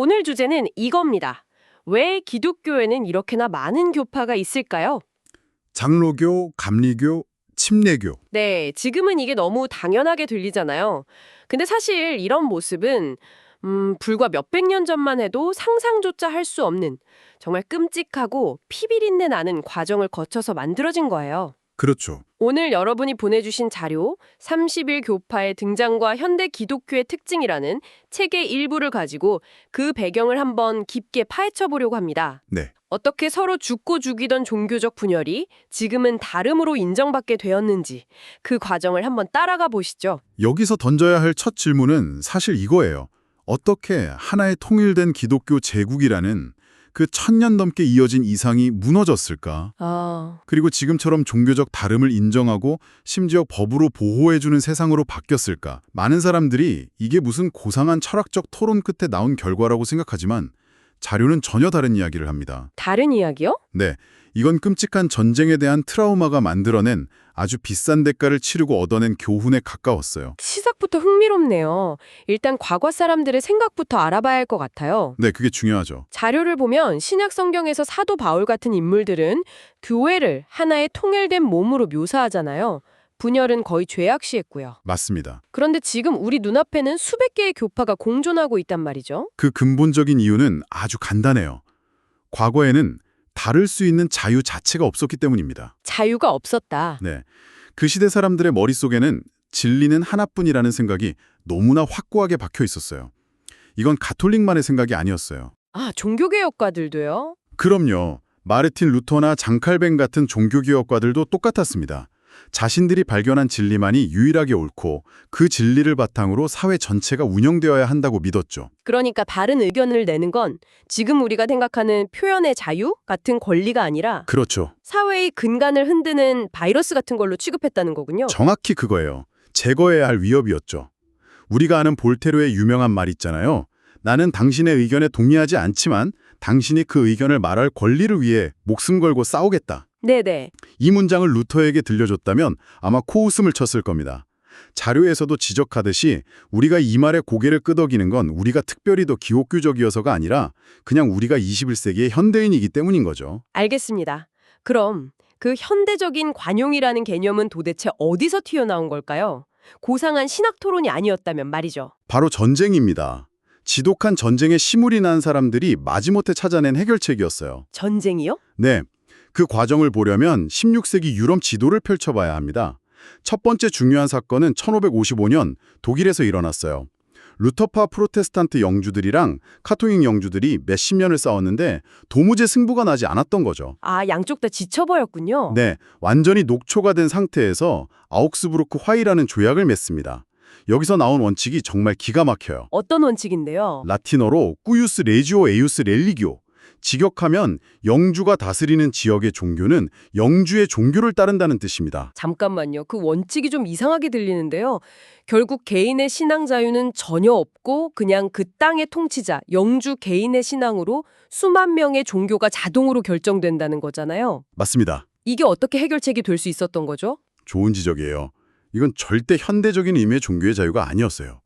오늘 주제는 이겁니다. 왜 기독교에는 이렇게나 많은 교파가 있을까요? 장로교, 감리교, 침례교. 네, 지금은 이게 너무 당연하게 들리잖아요. 근데 사실 이런 모습은 불과 몇백 년 전만 해도 상상조차 할 수 없는 정말 끔찍하고 피비린내 나는 과정을 거쳐서 만들어진 거예요. 그렇죠. 오늘 여러분이 보내주신 자료 30일 교파의 등장과 현대 기독교의 특징이라는 책의 일부를 가지고 그 배경을 한번 깊게 파헤쳐 보려고 합니다. 네. 어떻게 서로 죽고 죽이던 종교적 분열이 지금은 다름으로 인정받게 되었는지 그 과정을 한번 따라가 보시죠. 여기서 던져야 할 첫 질문은 사실 이거예요. 어떻게 하나의 통일된 기독교 제국이라는 그 1000년 넘게 이어진 이상이 무너졌을까? 그리고 지금처럼 종교적 다름을 인정하고 심지어 법으로 보호해주는 세상으로 바뀌었을까? 많은 사람들이 이게 무슨 고상한 철학적 토론 끝에 나온 결과라고 생각하지만 자료는 전혀 다른 이야기를 합니다. 다른 이야기요? 네, 이건 끔찍한 전쟁에 대한 트라우마가 만들어낸 아주 비싼 대가를 치르고 얻어낸 교훈에 가까웠어요. 시작부터 흥미롭네요. 일단 과거 사람들의 생각부터 알아봐야 할 것 같아요. 네, 그게 중요하죠. 자료를 보면 신약 성경에서 사도 바울 같은 인물들은 교회를 하나의 통일된 몸으로 묘사하잖아요. 분열은 거의 죄악시했고요. 맞습니다. 그런데 지금 우리 눈앞에는 수백 개의 교파가 공존하고 있단 말이죠. 그 근본적인 이유는 아주 간단해요. 과거에는 다를 수 있는 자유 자체가 없었기 때문입니다. 자유가 없었다. 네, 그 시대 사람들의 머릿속에는 진리는 하나뿐이라는 생각이 너무나 확고하게 박혀 있었어요. 이건 가톨릭만의 생각이 아니었어요. 아, 종교개혁가들도요? 그럼요. 마르틴 루터나 장칼뱅 같은 종교개혁가들도 똑같았습니다. 자신들이 발견한 진리만이 유일하게 옳고 그 진리를 바탕으로 사회 전체가 운영되어야 한다고 믿었죠. 그러니까 다른 의견을 내는 건 지금 우리가 생각하는 표현의 자유 같은 권리가 아니라 그렇죠. 사회의 근간을 흔드는 바이러스 같은 걸로 취급했다는 거군요. 정확히 그거예요. 제거해야 할 위협이었죠. 우리가 아는 볼테르의 유명한 말 있잖아요. 나는 당신의 의견에 동의하지 않지만 당신이 그 의견을 말할 권리를 위해 목숨 걸고 싸우겠다. 네네. 이 문장을 루터에게 들려줬다면 아마 코웃음을 쳤을 겁니다. 자료에서도 지적하듯이 우리가 이 말에 고개를 끄덕이는 건 우리가 특별히 더 기독교적이어서가 아니라 그냥 우리가 21세기의 현대인이기 때문인 거죠. 알겠습니다. 그럼 그 현대적인 관용이라는 개념은 도대체 어디서 튀어나온 걸까요? 고상한 신학 토론이 아니었다면 말이죠. 바로 전쟁입니다. 지독한 전쟁에 시물이 난 사람들이 마지못해 찾아낸 해결책이었어요. 전쟁이요? 네, 그 과정을 보려면 16세기 유럽 지도를 펼쳐봐야 합니다. 첫 번째 중요한 사건은 1555년 독일에서 일어났어요. 루터파 프로테스탄트 영주들이랑 카톨릭 영주들이 몇십 년을 싸웠는데 도무지 승부가 나지 않았던 거죠. 아, 양쪽 다 지쳐버렸군요. 네, 완전히 녹초가 된 상태에서 아욱스부르크 화의라는 조약을 맺습니다. 여기서 나온 원칙이 정말 기가 막혀요. 어떤 원칙인데요? 라틴어로 꾸유스 레지오 에우스 렐리교. 직역하면 영주가 다스리는 지역의 종교는 영주의 종교를 따른다는 뜻입니다. 잠깐만요. 그 원칙이 좀 이상하게 들리는데요. 결국 개인의 신앙 자유는 전혀 없고 그냥 그 땅의 통치자, 영주 개인의 신앙으로 수만 명의 종교가 자동으로 결정된다는 거잖아요. 맞습니다. 이게 어떻게 해결책이 될 수 있었던 거죠? 좋은 지적이에요. 이건 절대 현대적인 의미의 종교의 자유가 아니었어요.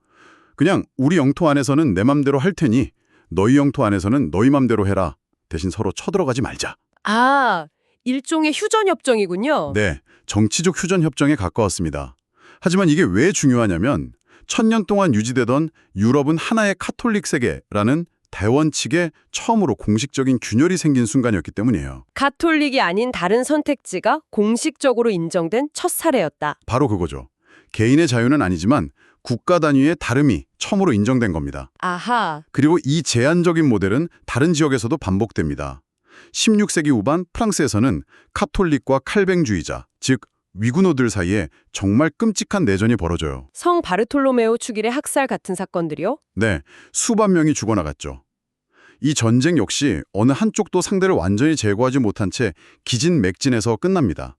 그냥 우리 영토 안에서는 내 맘대로 할 테니 너희 영토 안에서는 너희 맘대로 해라. 대신 서로 쳐들어가지 말자. 아, 일종의 휴전협정이군요. 네, 정치적 휴전협정에 가까웠습니다. 하지만 이게 왜 중요하냐면 1000년 동안 유지되던 유럽은 하나의 카톨릭 세계라는 대원칙에 처음으로 공식적인 균열이 생긴 순간이었기 때문이에요. 가톨릭이 아닌 다른 선택지가 공식적으로 인정된 첫 사례였다. 바로 그거죠. 개인의 자유는 아니지만 국가 단위의 다름이 처음으로 인정된 겁니다. 아하. 그리고 이 제한적인 모델은 다른 지역에서도 반복됩니다. 16세기 후반 프랑스에서는 카톨릭과 칼뱅주의자, 즉 위구노들 사이에 정말 끔찍한 내전이 벌어져요. 성 바르톨로메오 축일의 학살 같은 사건들이요? 네, 수만 명이 죽어나갔죠. 이 전쟁 역시 어느 한쪽도 상대를 완전히 제거하지 못한 채 기진맥진해서 끝납니다.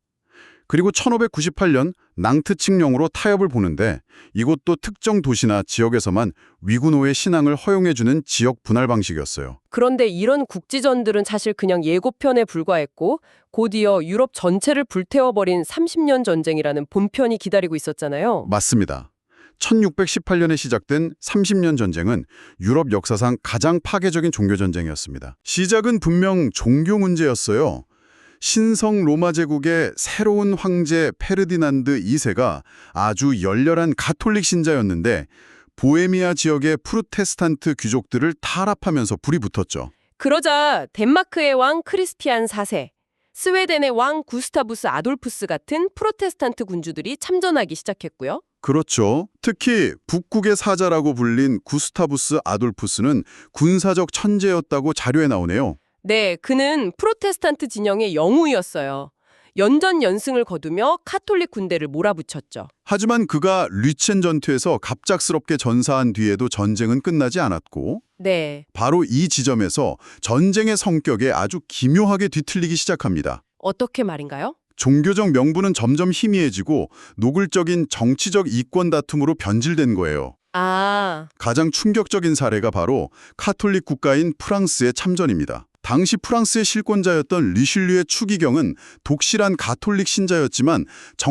그리고 1598년 낭트 칙령으로 타협을 보는데 이곳도 특정 도시나 지역에서만 위구노의 신앙을 허용해주는 지역 분할 방식이었어요. 그런데 이런 국지전들은 사실 그냥 예고편에 불과했고 곧이어 유럽 전체를 불태워버린 30년 전쟁이라는 본편이 기다리고 있었잖아요. 맞습니다. 1618년에 시작된 30년 전쟁은 유럽 역사상 가장 파괴적인 종교전쟁이었습니다. 시작은 분명 종교 문제였어요. 신성 로마 제국의 새로운 황제 페르디난드 2세가 아주 열렬한 가톨릭 신자였는데 보헤미아 지역의 프로테스탄트 귀족들을 타락하면서 불이 붙었죠. 그러자 덴마크의 왕 크리스피안 4세, 스웨덴의 왕 구스타부스 아돌푸스 같은 프로테스탄트 군주들이 참전하기 시작했고요. 그렇죠. 특히 북국의 사자라고 불린 구스타부스 아돌푸스는 군사적 천재였다고 자료에 나오네요. 네, 그는 프로테스탄트 진영의 영웅이었어요. 연전연승을 거두며 카톨릭 군대를 몰아붙였죠. 하지만 그가 류첸 전투에서 갑작스럽게 전사한 뒤에도 전쟁은 끝나지 않았고 네, 바로 이 지점에서 전쟁의 성격에 아주 기묘하게 뒤틀리기 시작합니다. 어떻게 말인가요? 종교적 명분은 점점 희미해지고 노골적인 정치적 이권 다툼으로 변질된 거예요. 아, 가장 충격적인 사례가 바로 카톨릭 국가인 프랑스의 참전입니다. 당시 프랑스의 실권자였던 리슐리의 추기경은 독실한 가톨릭 신자였지만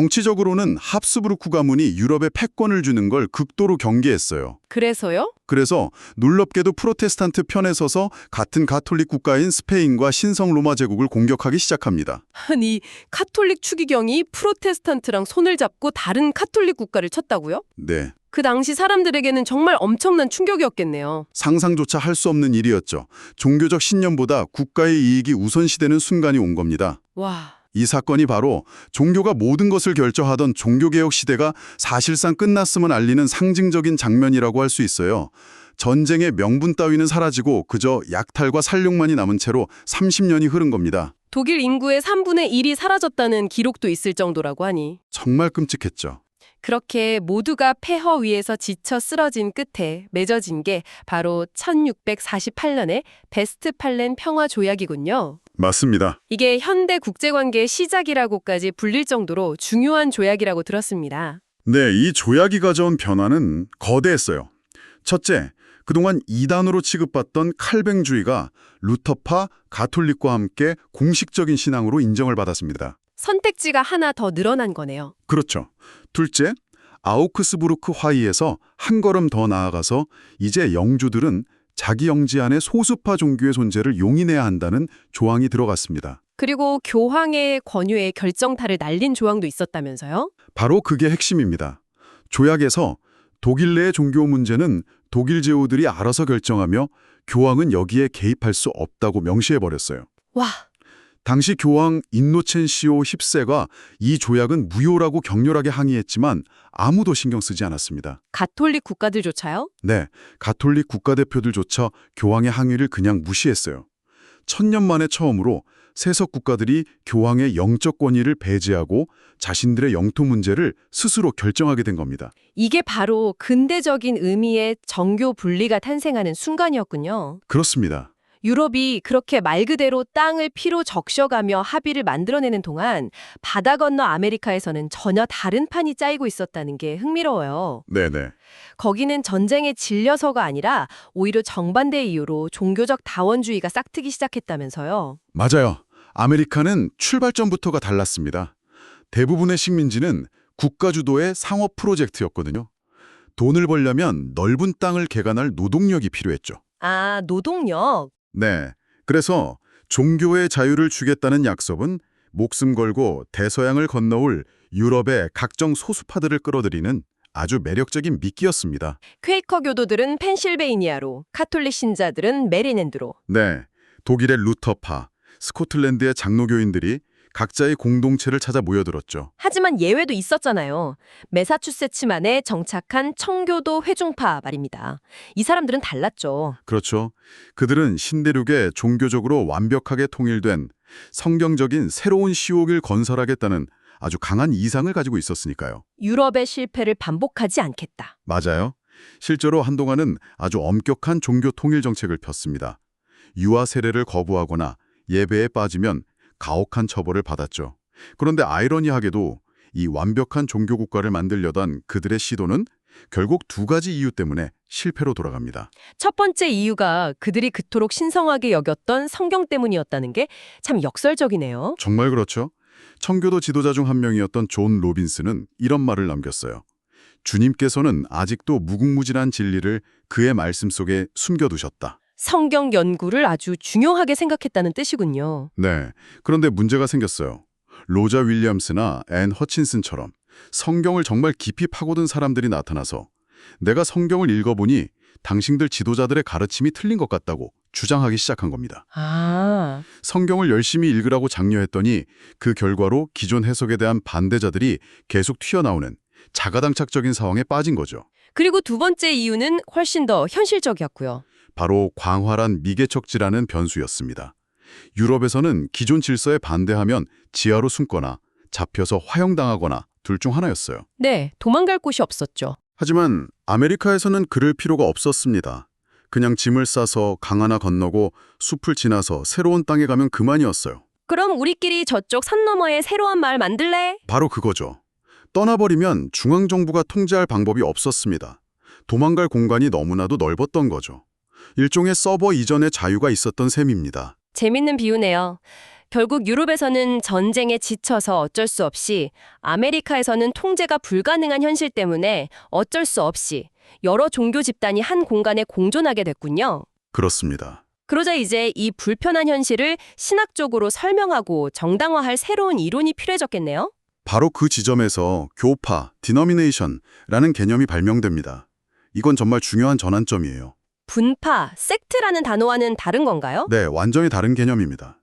정치적으로는 합스부르크 가문이 유럽에 패권을 주는 걸 극도로 경계했어요. 그래서요? 그래서 놀랍게도 프로테스탄트 편에 서서 같은 가톨릭 국가인 스페인과 신성 로마 제국을 공격하기 시작합니다. 아니, 카톨릭 추기경이 프로테스탄트랑 손을 잡고 다른 카톨릭 국가를 쳤다고요? 네, 그 당시 사람들에게는 정말 엄청난 충격이었겠네요. 상상조차 할 수 없는 일이었죠. 종교적 신념보다 국가의 이익이 우선시되는 순간이 온 겁니다. 와, 이 사건이 바로 종교가 모든 것을 결정하던 종교개혁 시대가 사실상 끝났음을 알리는 상징적인 장면이라고 할 수 있어요. 전쟁의 명분 따위는 사라지고 그저 약탈과 살육만이 남은 채로 30년이 흐른 겁니다. 독일 인구의 3분의 1이 사라졌다는 기록도 있을 정도라고 하니. 정말 끔찍했죠. 그렇게 모두가 폐허 위에서 지쳐 쓰러진 끝에 맺어진 게 바로 1648년의 베스트팔렌 평화조약이군요. 맞습니다. 이게 현대 국제관계의 시작이라고까지 불릴 정도로 중요한 조약이라고 들었습니다. 네, 이 조약이 가져온 변화는 거대했어요. 첫째, 그동안 이단으로 취급받던 칼뱅주의가 루터파, 가톨릭과 함께 공식적인 신앙으로 인정을 받았습니다. 선택지가 하나 더 늘어난 거네요. 그렇죠. 둘째, 아우크스부르크 화의에서 한 걸음 더 나아가서 이제 영주들은 자기 영지 안에 소수파 종교의 존재를 용인해야 한다는 조항이 들어갔습니다. 그리고 교황의 권유에 결정타를 날린 조항도 있었다면서요? 바로 그게 핵심입니다. 조약에서 독일 내 종교 문제는 독일 제후들이 알아서 결정하며 교황은 여기에 개입할 수 없다고 명시해버렸어요. 와, 당시 교황 인노첸시오 10세가 이 조약은 무효라고 격렬하게 항의했지만 아무도 신경 쓰지 않았습니다. 가톨릭 국가들조차요? 네, 가톨릭 국가대표들조차 교황의 항의를 그냥 무시했어요. 1000년 만에 처음으로 세속 국가들이 교황의 영적 권위를 배제하고 자신들의 영토 문제를 스스로 결정하게 된 겁니다. 이게 바로 근대적인 의미의 정교 분리가 탄생하는 순간이었군요. 그렇습니다. 유럽이 그렇게 말 그대로 땅을 피로 적셔가며 합의를 만들어내는 동안 바다 건너 아메리카에서는 전혀 다른 판이 짜이고 있었다는 게 흥미로워요. 네네. 거기는 전쟁에 질려서가 아니라 오히려 정반대 이유로 종교적 다원주의가 싹트기 시작했다면서요. 맞아요. 아메리카는 출발점부터가 달랐습니다. 대부분의 식민지는 국가 주도의 상업 프로젝트였거든요. 돈을 벌려면 넓은 땅을 개간할 노동력이 필요했죠. 아, 노동력. 네. 그래서 종교의 자유를 주겠다는 약속은 목숨 걸고 대서양을 건너올 유럽의 각종 소수파들을 끌어들이는 아주 매력적인 미끼였습니다. 퀘이커 교도들은 펜실베이니아로, 카톨릭 신자들은 메리랜드로. 네. 독일의 루터파, 스코틀랜드의 장로교인들이 각자의 공동체를 찾아 모여들었죠. 하지만 예외도 있었잖아요. 매사추세츠만에 정착한 청교도 회중파 말입니다. 이 사람들은 달랐죠. 그렇죠. 그들은 신대륙에 종교적으로 완벽하게 통일된 성경적인 새로운 시옥을 건설하겠다는 아주 강한 이상을 가지고 있었으니까요. 유럽의 실패를 반복하지 않겠다. 맞아요. 실제로 한동안은 아주 엄격한 종교 통일 정책을 폈습니다. 유아 세례를 거부하거나 예배에 빠지면 가혹한 처벌을 받았죠. 그런데 아이러니하게도 이 완벽한 종교 국가를 만들려던 그들의 시도는 결국 두 가지 이유 때문에 실패로 돌아갑니다. 첫 번째 이유가 그들이 그토록 신성하게 여겼던 성경 때문이었다는 게 참 역설적이네요. 정말 그렇죠. 청교도 지도자 중 한 명이었던 존 로빈스는 이런 말을 남겼어요. 주님께서는 아직도 무궁무진한 진리를 그의 말씀 속에 숨겨두셨다. 성경 연구를 아주 중요하게 생각했다는 뜻이군요. 네, 그런데 문제가 생겼어요. 로자 윌리엄스나 앤 허친슨처럼 성경을 정말 깊이 파고든 사람들이 나타나서 내가 성경을 읽어보니 당신들 지도자들의 가르침이 틀린 것 같다고 주장하기 시작한 겁니다. 아, 성경을 열심히 읽으라고 장려했더니 그 결과로 기존 해석에 대한 반대자들이 계속 튀어나오는 자가당착적인 상황에 빠진 거죠. 그리고 두 번째 이유는 훨씬 더 현실적이었고요. 바로 광활한 미개척지라는 변수였습니다. 유럽에서는 기존 질서에 반대하면 지하로 숨거나 잡혀서 화형당하거나 둘 중 하나였어요. 네, 도망갈 곳이 없었죠. 하지만 아메리카에서는 그럴 필요가 없었습니다. 그냥 짐을 싸서 강 하나 건너고 숲을 지나서 새로운 땅에 가면 그만이었어요. 그럼 우리끼리 저쪽 산 너머에 새로운 마을 만들래? 바로 그거죠. 떠나버리면 중앙정부가 통제할 방법이 없었습니다. 도망갈 공간이 너무나도 넓었던 거죠. 일종의 서버 이전의 자유가 있었던 셈입니다. 재밌는 비유네요. 결국 유럽에서는 전쟁에 지쳐서 어쩔 수 없이, 아메리카에서는 통제가 불가능한 현실 때문에 어쩔 수 없이 여러 종교 집단이 한 공간에 공존하게 됐군요. 그렇습니다. 그러자 이제 이 불편한 현실을 신학적으로 설명하고 정당화할 새로운 이론이 필요해졌겠네요. 바로 그 지점에서 교파, denomination라는 개념이 발명됩니다. 이건 정말 중요한 전환점이에요. 분파, 섹트라는 단어와는 다른 건가요? 네, 완전히 다른 개념입니다.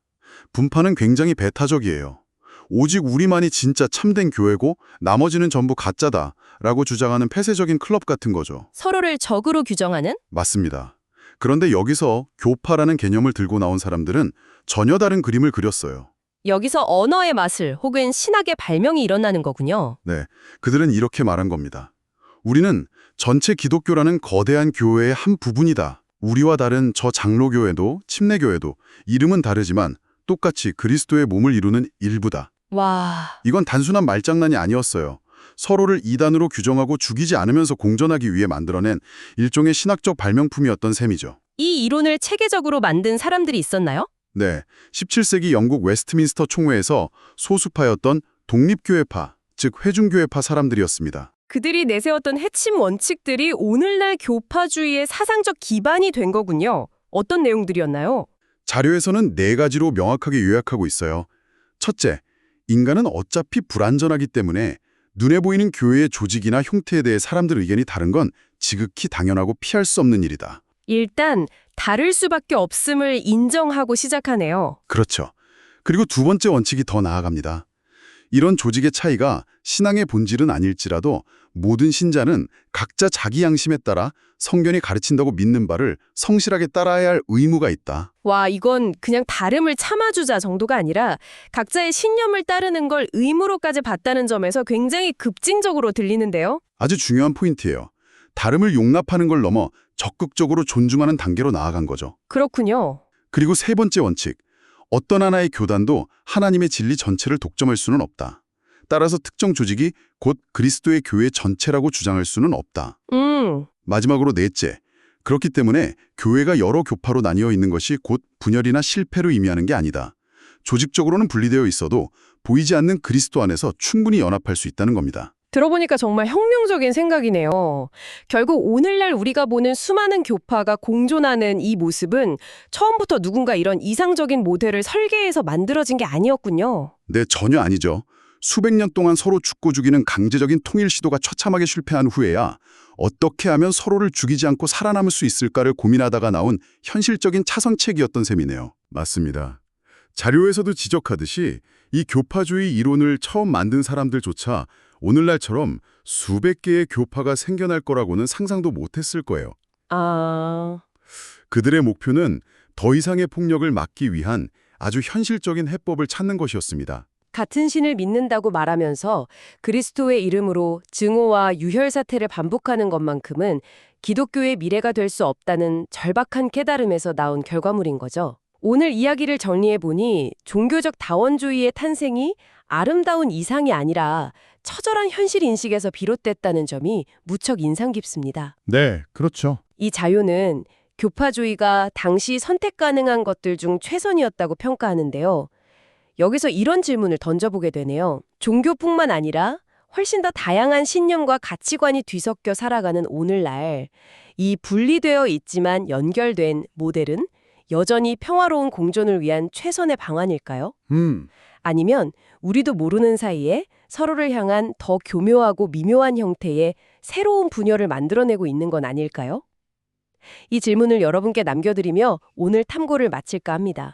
분파는 굉장히 배타적이에요. 오직 우리만이 진짜 참된 교회고 나머지는 전부 가짜다 라고 주장하는 폐쇄적인 클럽 같은 거죠. 서로를 적으로 규정하는? 맞습니다. 그런데 여기서 교파라는 개념을 들고 나온 사람들은 전혀 다른 그림을 그렸어요. 여기서 언어의 마술 혹은 신학의 발명이 일어나는 거군요. 네, 그들은 이렇게 말한 겁니다. 우리는 전체 기독교라는 거대한 교회의 한 부분이다. 우리와 다른 저 장로교회도 침례교회도 이름은 다르지만 똑같이 그리스도의 몸을 이루는 일부다. 와, 이건 단순한 말장난이 아니었어요. 서로를 이단으로 규정하고 죽이지 않으면서 공존하기 위해 만들어낸 일종의 신학적 발명품이었던 셈이죠. 이 이론을 체계적으로 만든 사람들이 있었나요? 네, 17세기 영국 웨스트민스터 총회에서 소수파였던 독립교회파, 즉 회중교회파 사람들이었습니다. 그들이 내세웠던 핵심 원칙들이 오늘날 교파주의의 사상적 기반이 된 거군요. 어떤 내용들이었나요? 자료에서는 4가지로 명확하게 요약하고 있어요. 첫째, 인간은 어차피 불완전하기 때문에 눈에 보이는 교회의 조직이나 형태에 대해 사람들 의견이 다른 건 지극히 당연하고 피할 수 없는 일이다. 일단 다를 수밖에 없음을 인정하고 시작하네요. 그렇죠. 그리고 두 번째 원칙이 더 나아갑니다. 이런 조직의 차이가 신앙의 본질은 아닐지라도 모든 신자는 각자 자기 양심에 따라 성경이 가르친다고 믿는 바를 성실하게 따라야 할 의무가 있다. 와, 이건 그냥 다름을 참아주자 정도가 아니라 각자의 신념을 따르는 걸 의무로까지 봤다는 점에서 굉장히 급진적으로 들리는데요. 아주 중요한 포인트예요. 다름을 용납하는 걸 넘어 적극적으로 존중하는 단계로 나아간 거죠. 그렇군요. 그리고 세 번째 원칙, 어떤 하나의 교단도 하나님의 진리 전체를 독점할 수는 없다. 따라서 특정 조직이 곧 그리스도의 교회 전체라고 주장할 수는 없다. 마지막으로 넷째, 그렇기 때문에 교회가 여러 교파로 나뉘어 있는 것이 곧 분열이나 실패를 의미하는 게 아니다. 조직적으로는 분리되어 있어도 보이지 않는 그리스도 안에서 충분히 연합할 수 있다는 겁니다. 들어보니까 정말 혁명적인 생각이네요. 결국 오늘날 우리가 보는 수많은 교파가 공존하는 이 모습은 처음부터 누군가 이런 이상적인 모델을 설계해서 만들어진 게 아니었군요. 네, 전혀 아니죠. 수백 년 동안 서로 죽고 죽이는 강제적인 통일 시도가 처참하게 실패한 후에야 어떻게 하면 서로를 죽이지 않고 살아남을 수 있을까를 고민하다가 나온 현실적인 차선책이었던 셈이네요. 맞습니다. 자료에서도 지적하듯이 이 교파주의 이론을 처음 만든 사람들조차 오늘날처럼 수백 개의 교파가 생겨날 거라고는 상상도 못했을 거예요. 그들의 목표는 더 이상의 폭력을 막기 위한 아주 현실적인 해법을 찾는 것이었습니다. 같은 신을 믿는다고 말하면서 그리스도의 이름으로 증오와 유혈 사태를 반복하는 것만큼은 기독교의 미래가 될 수 없다는 절박한 깨달음에서 나온 결과물인 거죠. 오늘 이야기를 정리해보니 종교적 다원주의의 탄생이 아름다운 이상이 아니라 처절한 현실 인식에서 비롯됐다는 점이 무척 인상 깊습니다. 네, 그렇죠. 이 자료는 교파주의가 당시 선택 가능한 것들 중 최선이었다고 평가하는데요. 여기서 이런 질문을 던져보게 되네요. 종교뿐만 아니라 훨씬 더 다양한 신념과 가치관이 뒤섞여 살아가는 오늘날, 이 분리되어 있지만 연결된 모델은 여전히 평화로운 공존을 위한 최선의 방안일까요? 아니면 우리도 모르는 사이에 서로를 향한 더 교묘하고 미묘한 형태의 새로운 분열을 만들어내고 있는 건 아닐까요? 이 질문을 여러분께 남겨드리며 오늘 탐구를 마칠까 합니다.